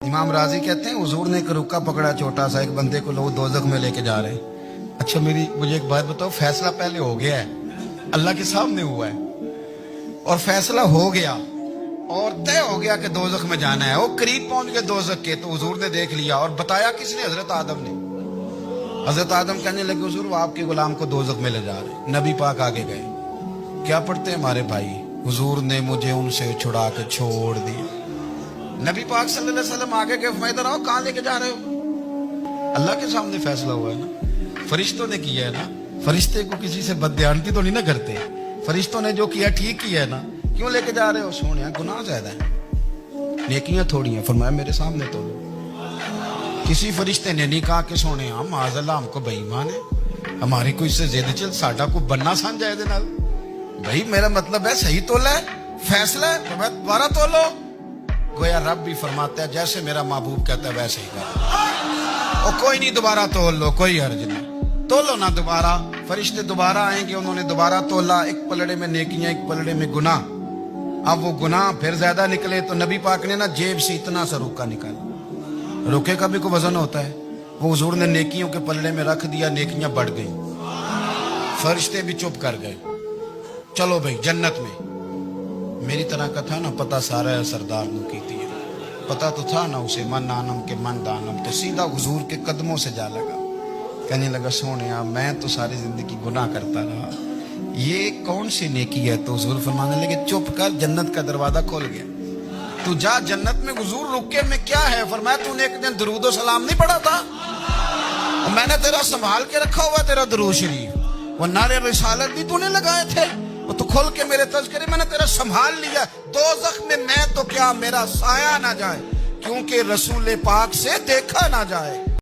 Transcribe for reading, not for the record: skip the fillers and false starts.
इमाम राजी कहते हैं हुजूर ने एक रुक्का पकड़ा छोटा सा, एक बंदे को लोग दोजख में लेके जा रहे हैं। अच्छा मुझे एक बात बताओ, फैसला पहले हो गया है, अल्लाह के सामने हुआ है और फैसला हो गया और तय हो गया कि दोजख में जाना है। वो करीब पहुंच गए दोजख के, तो हुजूर ने देख लिया और बताया किसने? हजरत आदम ने। हजरत आदम कहने लगे हुजूर वो आपके गुलाम को दोजख में ले जा रहे। नबी पाक आगे गए, क्या पढ़ते हैं हमारे भाई? हुजूर ने मुझे उनसे छुड़ा के छोड़ दिया। नबी पाक सल्लल्लाहु अलैहि वसल्लम आगे गए, फरमाया इधर आओ, कहां लेके जा रहे हो? अल्लाह के सामने फैसला हुआ है ना, फरिश्तों ने किया है ना। फरिश्ते को किसी से बदध्यानती तो नहीं ना करते, फरिश्तों ने जो किया ठीक किया है ना। क्यों लेके जा रहे हो? सोनिया गुनाह ज्यादा है, नेकियां थोड़ी हैं। फरमाया मेरे सामने तो किसी फरिश्ते ने नहीं कहा कि सोने हम माज़अल्लाह हमको बेईमान है, हमारी कोई से जिद चल साडा को बनना साझा है नाल। भाई मेरा मतलब है सही तोला है, फैसला है, तो मैं दोबारा तोलो। गोया रब भी फरमाता है जैसे मेरा महबूब कहता है वैसे ही कर। और कोई नहीं, दोबारा तोल लो, कोई हर्ज नहीं, तोलो ना दोबारा। फरिश्ते दोबारा आएंगे, उन्होंने दोबारा तोला, एक पलड़े में नेकियां एक पलड़े में गुनाह। अब वो गुनाह फिर ज्यादा निकले तो नबी पाक ने ना जेब से इतना सा रुका निकाला। रुके का भी कोई वजन होता है, वो हुजूर ने नेकियों के पल्ले में रख दिया, नेकियां बढ़ गई, फरिश्ते भी चुप कर गए। चलो भाई जन्नत में। मेरी तरह का था ना पता सारा है सरदार नु की थी, पता तो था ना उसे मन आनम के मन दानम, तो सीधा हुजूर के कदमों से जा लगा। कहने लगा सोने मैं तो सारी जिंदगी गुनाह करता रहा, ये कौन सी नेकी है? तो हुजूर फरमाने लगे चुप कर, जन्नत का दरवाजा खोल गया, तू जा जन्नत में। हुजूर रुके में क्या है? फरमाया तूने एक दिन दरूद सलाम नहीं पढ़ा था, मैंने तेरा संभाल के रखा हुआ तेरा दरूद शरीफ, वो नारे रिसालत भी तूने लगाए थे, वो तो खोल के मेरे तज़किरे मैंने तेरा संभाल लिया। दोज़ख में मैं तो क्या मेरा साया ना जाए, क्योंकि रसूल पाक से देखा ना जाए।